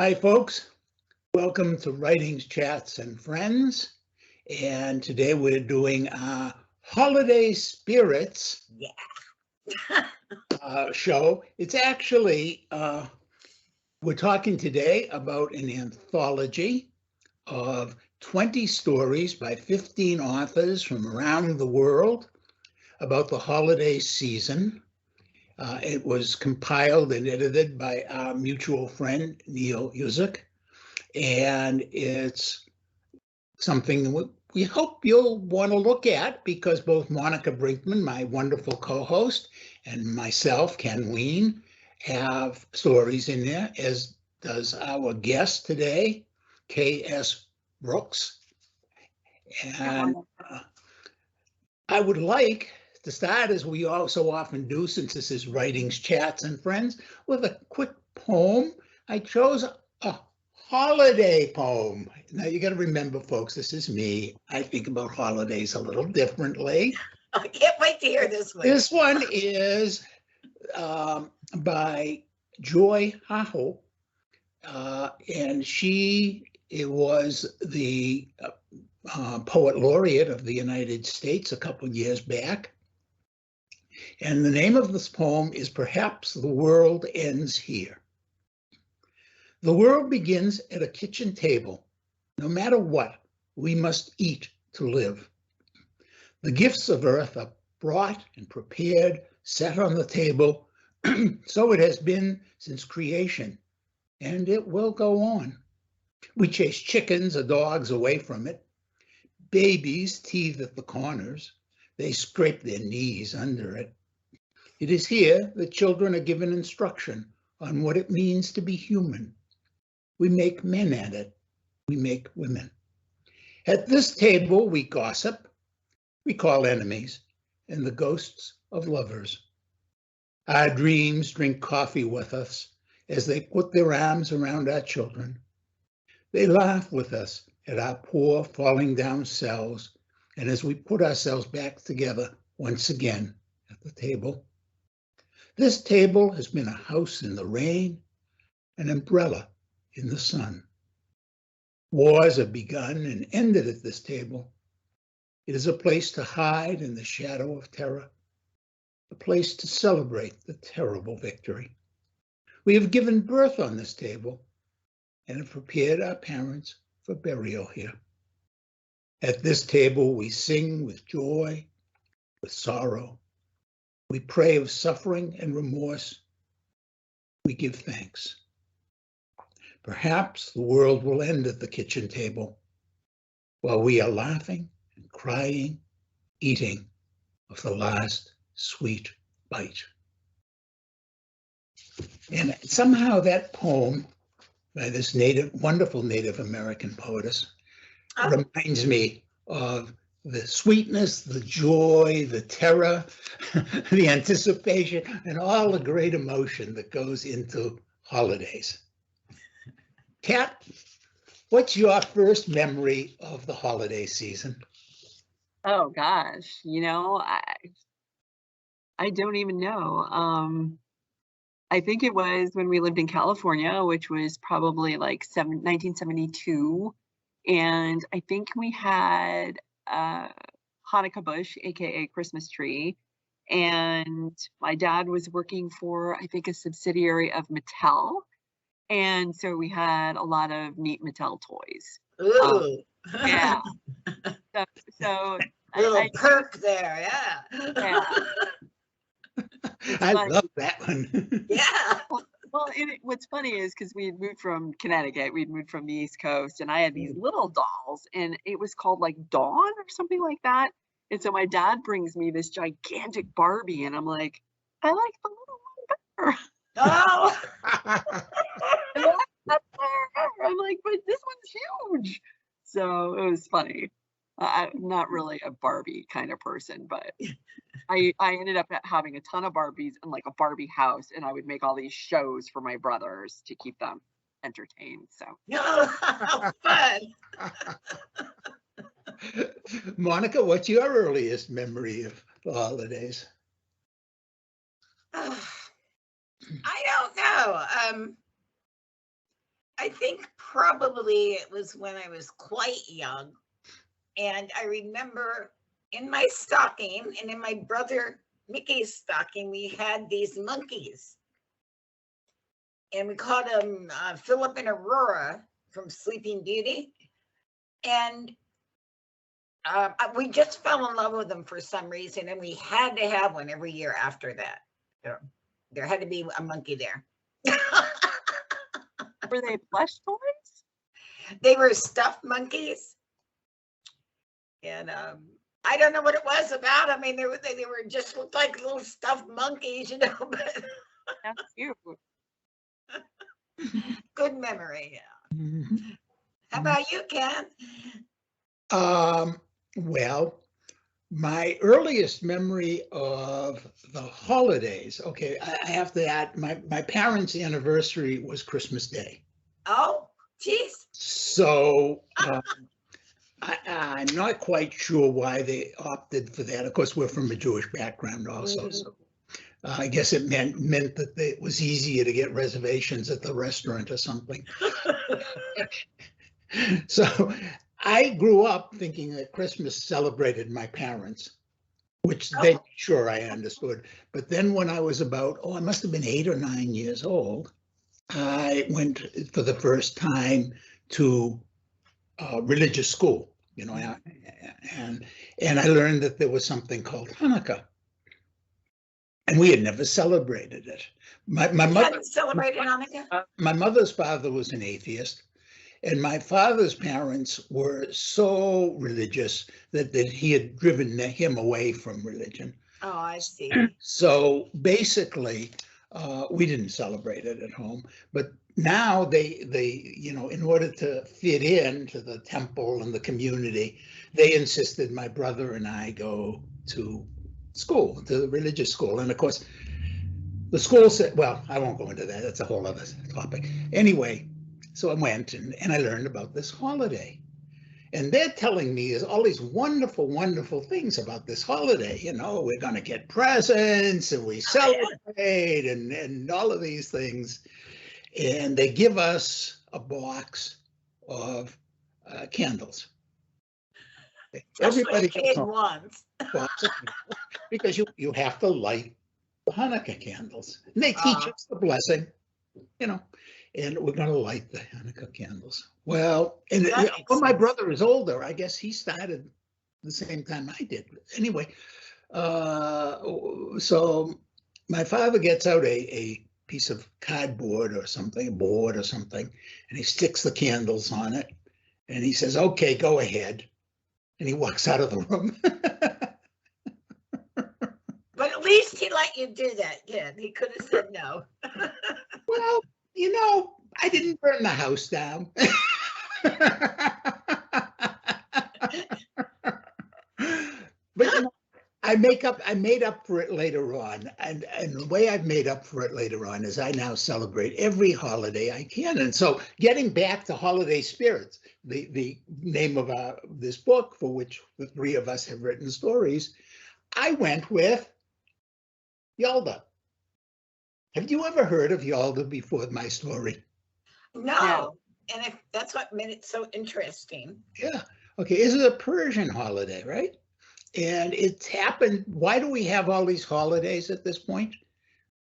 Hi, folks. Welcome to Writings, Chats, and Friends. And today we're doing Holiday Spirits show. It's actually, we're talking today about an anthology of 20 stories by 15 authors from around the world about the holiday season. It was compiled and edited by our mutual friend, Neil Uzik, and it's something we hope you'll want to look at because both Monica Brinkman, my wonderful co-host, and myself, Ken Ween, have stories in there, as does our guest today, K.S. Brooks. And I would like to start, as we all so often do, since this is Writings, Chats, and Friends, with a quick poem. I chose a holiday poem. Now, you got to remember, folks, this is me. I think about holidays a little differently. I can't wait to hear this one. This one is by Joy Haho, and it was the poet laureate of the United States a couple years back. And the name of this poem is Perhaps the World Ends Here. The world begins at a kitchen table. No matter what, we must eat to live. The gifts of earth are brought and prepared, set on the table. So it has been since creation, and it will go on. We chase chickens or dogs away from it. Babies teethe at the corners. They scrape their knees under it. It is here that children are given instruction on what it means to be human. We make men at it. We make women. At this table, we gossip. We call enemies and the ghosts of lovers. Our dreams drink coffee with us as they put their arms around our children. They laugh with us at our poor falling down selves and as we put ourselves back together once again at the table. This table has been a house in the rain, an umbrella in the sun. Wars have begun and ended at this table. It is a place to hide in the shadow of terror, a place to celebrate the terrible victory. We have given birth on this table and have prepared our parents for burial here. At this table, we sing with joy, with sorrow. We pray of suffering and remorse. We give thanks. Perhaps the world will end at the kitchen table while we are laughing and crying, eating of the last sweet bite. And somehow that poem by this wonderful Native American poetess reminds me of the sweetness, the joy, the terror, the anticipation, and all the great emotion that goes into holidays. Kat, what's your first memory of the holiday season? Oh gosh, I don't even know. I think it was when we lived in California, which was probably like 1972. And I think we had a Hanukkah bush, aka Christmas tree. And my dad was working for, I think, a subsidiary of Mattel. And so we had a lot of neat Mattel toys. Ooh. Yeah. So little perk there, yeah. I love that one. Yeah. Well, what's funny is because we had moved from Connecticut, we'd moved from the East Coast, and I had these little dolls, and it was called like Dawn or something like that. And so my dad brings me this gigantic Barbie, and I'm like, I like the little one better. Oh. I'm like, but this one's huge. So it was funny. I'm not really a Barbie kind of person, but I ended up having a ton of Barbies and like a Barbie house, and I would make all these shows for my brothers to keep them entertained. So how fun. Monica, what's your earliest memory of the holidays? I don't know. I think probably it was when I was quite young. And I remember in my stocking and in my brother Mickey's stocking, we had these monkeys. And we called them Philip and Aurora from Sleeping Beauty. And we just fell in love with them for some reason. And we had to have one every year after that. There had to be a monkey there. Were they plush toys? They were stuffed monkeys. And I don't know what it was about. I mean, they were just looked like little stuffed monkeys, you know. But That's cute. good memory. Yeah. Mhm. How about you, Ken? Well, my earliest memory of the holidays, okay, I have to add, my parents' anniversary was Christmas Day. Oh, geez. So I'm not quite sure why they opted for that. Of course, we're from a Jewish background also. Mhm. So I guess it meant that it was easier to get reservations at the restaurant or something. So I grew up thinking that Christmas celebrated my parents, which they sure I understood. But then when I was about, I must have been 8 or 9 years old, I went for the first time to religious school, you know, and I learned that there was something called Hanukkah. And we had never celebrated it. My mother celebrated Hanukkah? My mother's father was an atheist, and my father's parents were so religious that he had driven him away from religion. Oh, I see. So basically, we didn't celebrate it at home. But now they, you know, in order to fit in to the temple and the community, they insisted my brother and I go to school, to the religious school. And of course, the school said, well, I won't go into that. That's a whole other topic. Anyway, so I went and I learned about this holiday. And they're telling me all these wonderful, wonderful things about this holiday. You know, we're going to get presents and we celebrate and all of these things. And they give us a box of candles. Everybody gets a box of candles because you have to light the Hanukkah candles. And they teach us the blessing, you know, and we're going to light the Hanukkah candles. Well, and my brother is older. I guess he started the same time I did. Anyway, so my father gets out a piece of cardboard or something, a board or something, and he sticks the candles on it. And he says, okay, go ahead. And he walks out of the room. But at least he let you do that, Ken. He could have said no. Well, you know, I didn't burn the house down. But you know, I made up for it later on. And the way I've made up for it later on is I now celebrate every holiday I can. And so getting back to holiday spirits, the name of this book, for which the three of us have written stories, I went with Yalda. Have you ever heard of Yalda before my story? No. And if that's what made it so interesting. Yeah. Okay. This is a Persian holiday, right? And it's happened. Why do we have all these holidays at this point?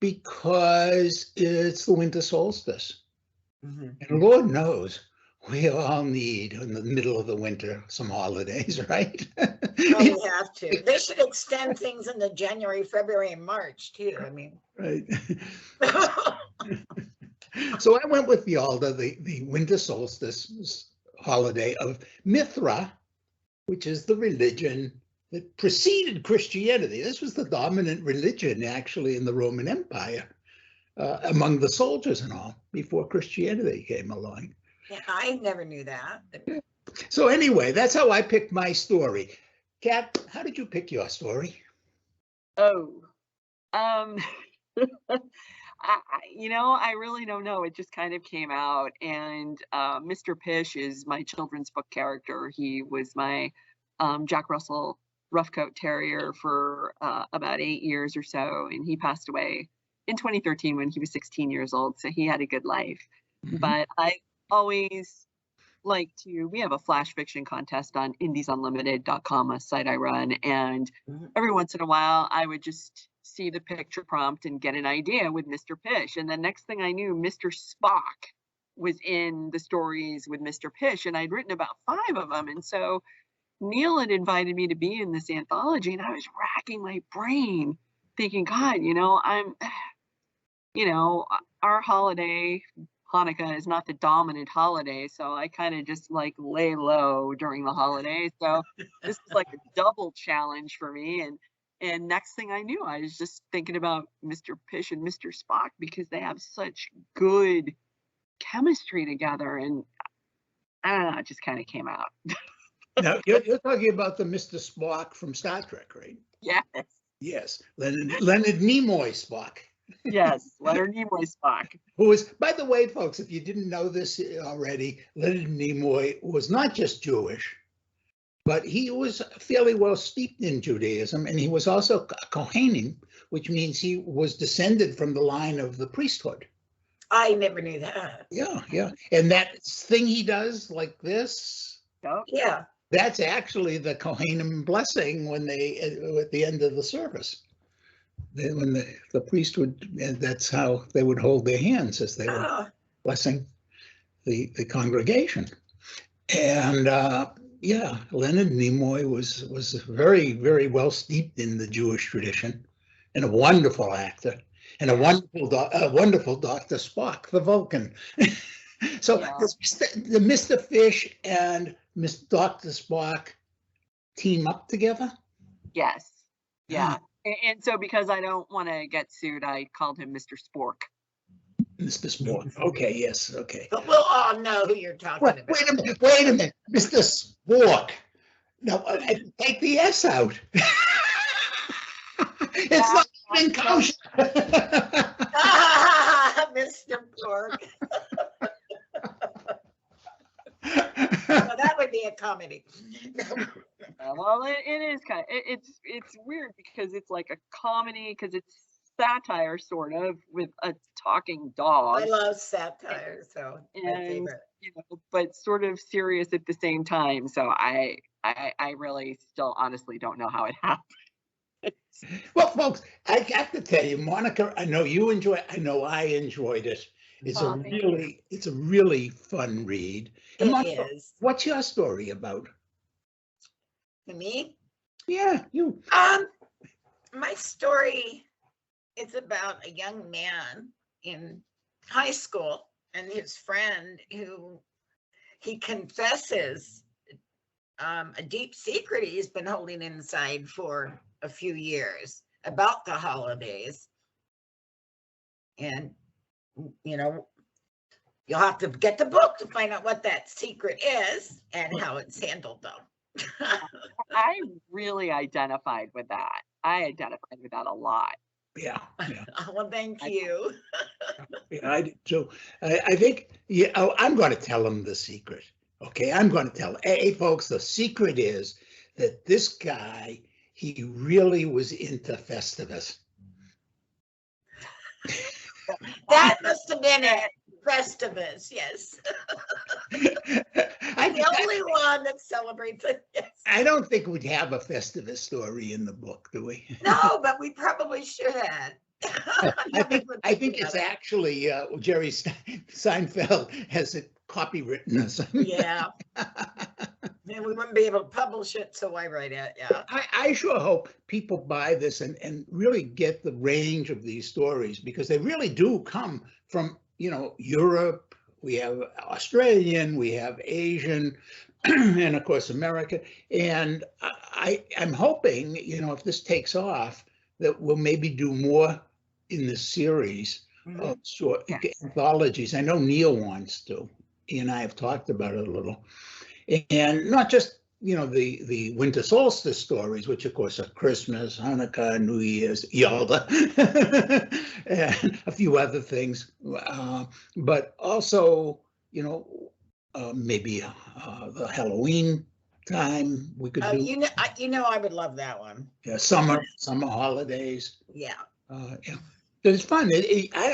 Because it's the winter solstice. Mm-hmm. And Lord knows we all need, in the middle of the winter, some holidays, right? Oh, we have to. They should extend things into January, February, and March, too. I mean. Right. So I went with Yalda, the winter solstice holiday of Mithra, which is the religion that preceded Christianity. This was the dominant religion, actually, in the Roman Empire, among the soldiers and all, before Christianity came along. Yeah, I never knew that. So anyway, that's how I picked my story. Kat, how did you pick your story? I really don't know. It just kind of came out. And Mr. Pish is my children's book character. He was my Jack Russell Roughcoat Terrier for about 8 years or so. And he passed away in 2013 when he was 16 years old. So he had a good life. Mm-hmm. But always like to, we have a flash fiction contest on indiesunlimited.com, a site I run, and every once in a while I would just see the picture prompt and get an idea with Mr. Pish. And the next thing I knew, Mr. Spock was in the stories with Mr. Pish, and I'd written about 5 of them. And so Neil had invited me to be in this anthology, and I was racking my brain thinking, God, our holiday, Hanukkah, is not the dominant holiday, so I kind of just like lay low during the holidays. So this is like a double challenge for me. And next thing I knew, I was just thinking about Mr. Pish and Mr. Spock because they have such good chemistry together, and I don't know, it just kind of came out. Now, you're talking about the Mr. Spock from Star Trek, right? Yes. Yes, Leonard Nimoy Spock. Yes, Leonard Nimoy Spock. Who is, by the way, folks, if you didn't know this already, Leonard Nimoy was not just Jewish, but he was fairly well steeped in Judaism, and he was also a Kohanim, which means he was descended from the line of the priesthood. I never knew that. Yeah, yeah. And that thing he does like this, Yeah. that's actually the Kohanim blessing when they, at the end of the service. When the priest would, that's how they would hold their hands as they were blessing the congregation. And yeah, Leonard Nimoy was very, very well steeped in the Jewish tradition, and a wonderful actor, and a wonderful Dr. Spock, the Vulcan. So Yeah. the Mr. Fish and Dr. Spock team up together? Yes. Yeah. And so because I don't want to get sued, I called him Mr. Spork. Mr. Spork. Okay, yes, okay. But we'll all know who you're talking about. Wait a minute, Mr. Spork. No, take the S out. It's not even kosher. Mr. Pork. Well, that would be a comedy. Well, it is kind of, it's weird because it's like a comedy because it's satire sort of with a talking dog. I love satire, so my And favorite. but sort of serious at the same time. So I really still honestly don't know how it happened. Well, folks, I got to tell you, Monica, I know you enjoy it. I know I enjoyed it. It's a really fun read. And Monica, Is. what's your story about? For me? Yeah, you. My story is about a young man in high school and his friend who he confesses a deep secret he's been holding inside for a few years about the holidays. And, you'll have to get the book to find out what that secret is and how it's handled, though. I really identified with that. I identified with that a lot. Yeah. Well, thank you. Yeah, I did too. I think, I'm going to tell him the secret. Okay, I'm going to tell. Hey, folks, the secret is that this guy, he really was into Festivus. That must have been it. Festivus, yes. The only one that celebrates it. Yes. I don't think we'd have a Festivus story in the book, do we? No, but we probably should have. I think it's actually Jerry Seinfeld has it copywritten or something. Yeah. And we wouldn't be able to publish it, so why write it? Yeah. I sure hope people buy this and really get the range of these stories, because they really do come from, Europe. We have Australian, we have Asian, and of course America. And I'm hoping, if this takes off, that we'll maybe do more in this series of short anthologies. I know Neil wants to. He and I have talked about it a little. And not just, the winter solstice stories, which of course are Christmas, Hanukkah, New Year's, Yalda, and a few other things. But also, maybe the Halloween time we could do. I would love that one. Yeah, summer holidays. Yeah. Yeah. It's fun.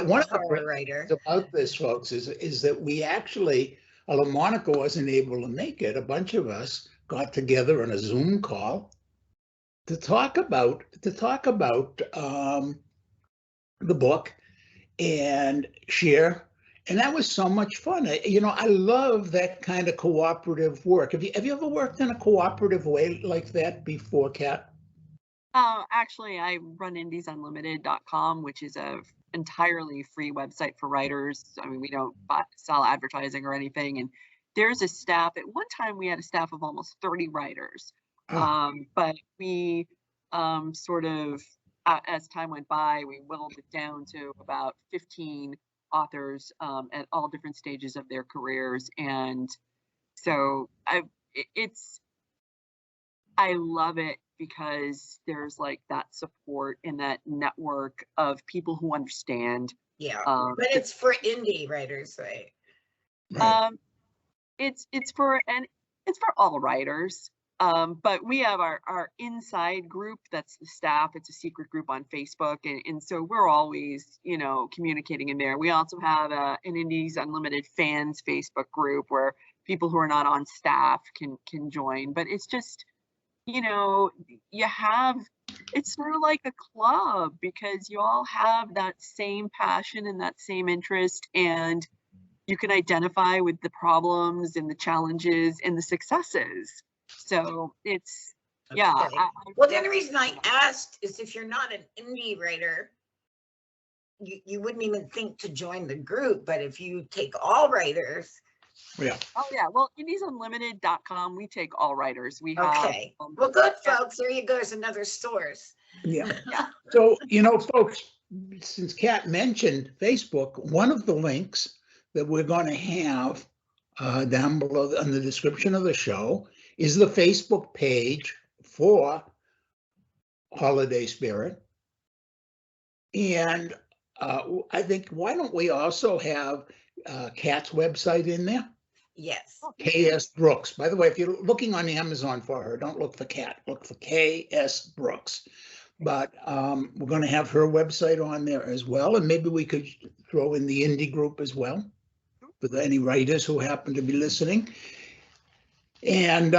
One of the horror great writer. things about this, folks, is that we actually, although Monica wasn't able to make it, a bunch of us got together on a Zoom call to talk about the book and share. And that was so much fun. I love that kind of cooperative work. Have you ever worked in a cooperative way like that before, Kat? Actually, I run indiesunlimited.com, which is a entirely free website for writers. I mean, we don't sell advertising or anything. And there's a staff. At one time, we had a staff of almost 30 writers. But we sort of, as time went by, we whittled it down to about 15 authors at all different stages of their careers. And so I love it because there's like that support and that network of people who understand. Yeah, but it's for indie writers, right? Right. It's for all writers. But we have our inside group, that's the staff. It's a secret group on Facebook. And so we're always, communicating in there. We also have an Indies Unlimited fans Facebook group where people who are not on staff can join. But it's just, it's sort of like a club because you all have that same passion and that same interest, and you can identify with the problems and the challenges and the successes. So it's, yeah. Okay. Well, the only reason I asked is if you're not an indie writer, you wouldn't even think to join the group. But if you take all writers. Yeah. Oh, yeah. Well, indiesunlimited.com, we take all writers. We have. Okay. Well, good, folks. There you go. There's another source. Yeah. So, folks, since Kat mentioned Facebook, one of the links that we're going to have down below in the description of the show is the Facebook page for Holiday Spirit. And I think, why don't we also have Kat's website in there? Yes. K.S. Brooks. By the way, if you're looking on Amazon for her, don't look for Kat, look for K.S. Brooks. But we're going to have her website on there as well. And maybe we could throw in the indie group as well for any writers who happen to be listening. And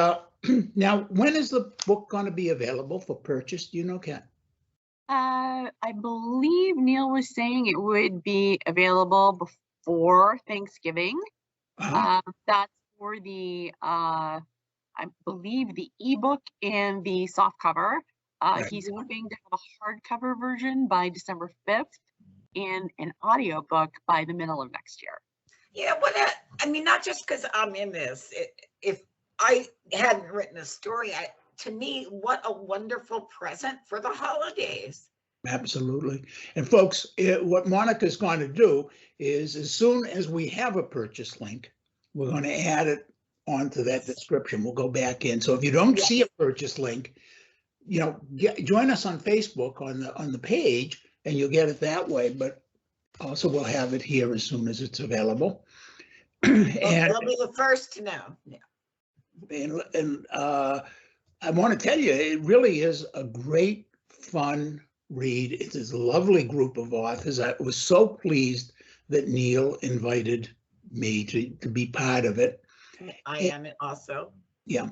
now, when is the book going to be available for purchase? Do you know, Kat? I believe Neil was saying it would be available before Thanksgiving. That's for the, I believe, the ebook and the soft cover. Right. He's hoping to have a hardcover version by December 5th and an audiobook by the middle of next year. Yeah, not just because I'm in this. If I hadn't written a story, to me, what a wonderful present for the holidays. Absolutely. And folks, what Monica's going to do is, as soon as we have a purchase link, we're going to add it onto that description. We'll go back in. So if you don't see a purchase link, join us on Facebook on the page, and you'll get it that way. But also, we'll have it here as soon as it's available. And they'll be the first to know. Yeah. And I want to tell you, it really is a great, fun read. It is a lovely group of authors. I was so pleased that Neil invited me to be part of it. I am also. Yeah.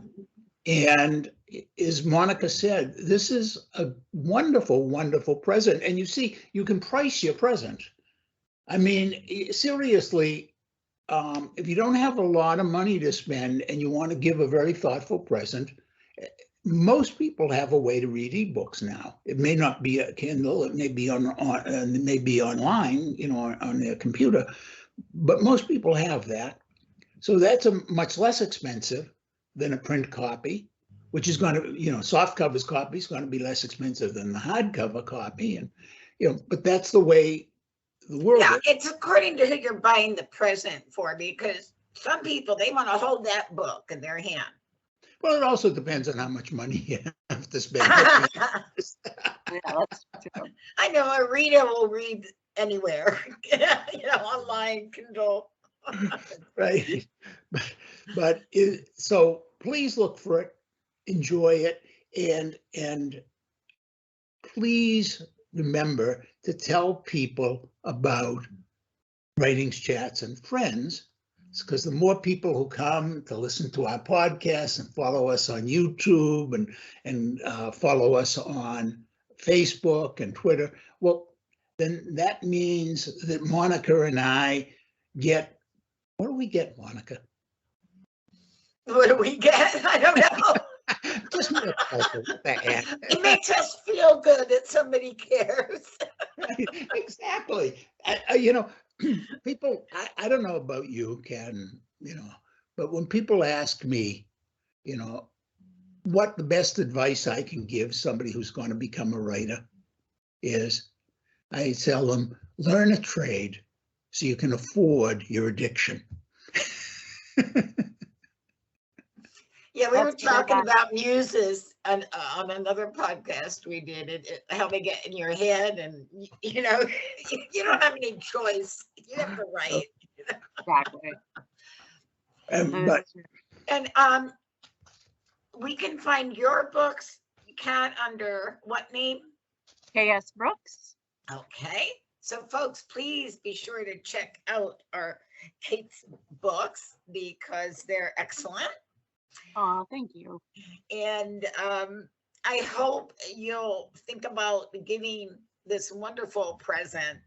And as Monica said, this is a wonderful, wonderful present. And you see, you can price your present. I mean, seriously, if you don't have a lot of money to spend and you want to give a very thoughtful present, most people have a way to read ebooks now. It may not be a Kindle, it may be it may be online, on their computer, but most people have that. So that's much less expensive than a print copy, which is going to, soft covers copy is going to be less expensive than the hardcover copy, and but that's the way the world. Yeah, it's according to who you're buying the present for, because some people, they want to hold that book in their hand. Well, it also depends on how much money you have to spend. I know a reader will read anywhere, online, Kindle. Right. But so please look for it, enjoy it, and please remember to tell people about Writings, Chats, and Friends, because the more people who come to listen to our podcast and follow us on YouTube and follow us on Facebook and Twitter, well, then that means that Monica and I get, what do we get, Monica? What do we get? I don't know. Just more pleasure. What the heck? It makes us feel good that somebody cares. Exactly. People, I don't know about you, Ken, but when people ask me, what the best advice I can give somebody who's going to become a writer is, I tell them, learn a trade so you can afford your addiction. Yeah, we were That's good talking advice. about muses on another podcast we did, how they get in your head, and you don't have any choice. You have to write. Exactly. But And we can find your books, Kat, under what name? K.S. Brooks. Okay. So folks, please be sure to check out our Kate's books because they're excellent. Oh, thank you. And I hope you'll think about giving this wonderful present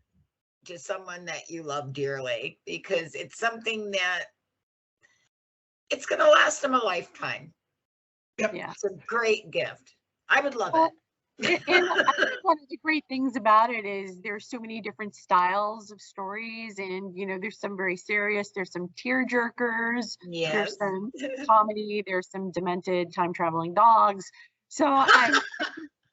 to someone that you love dearly, because it's something that it's going to last them a lifetime. Yep. Yeah. It's a great gift. I would love Well, it. And I think one of the great things about it is there's so many different styles of stories, and there's some very serious, there's some tear jerkers, Yes. there's some comedy, there's some demented time traveling dogs. So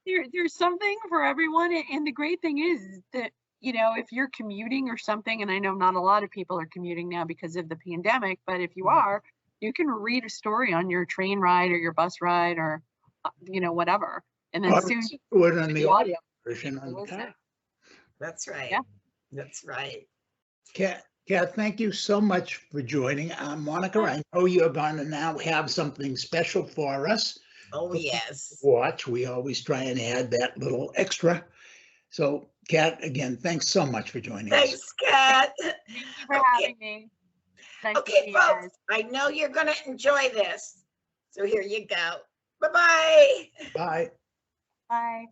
there's something for everyone. And the great thing is that if you're commuting or something, and I know not a lot of people are commuting now because of the pandemic, but if you are, you can read a story on your train ride or your bus ride or whatever. And then soon do it on the the audio version on the listen. car. That's right. Yeah. That's right. Kat, thank you so much for joining. Monica, I know you're going to now have something special for us. Oh, yes. Watch. We always try and add that little extra. So, Kat, again, thanks so much for joining us. Thanks, Kat. Thank you for having me. Nice to Okay, see you guys. folks, I know you're going to enjoy this. So here you go. Bye-bye. Bye. Bye.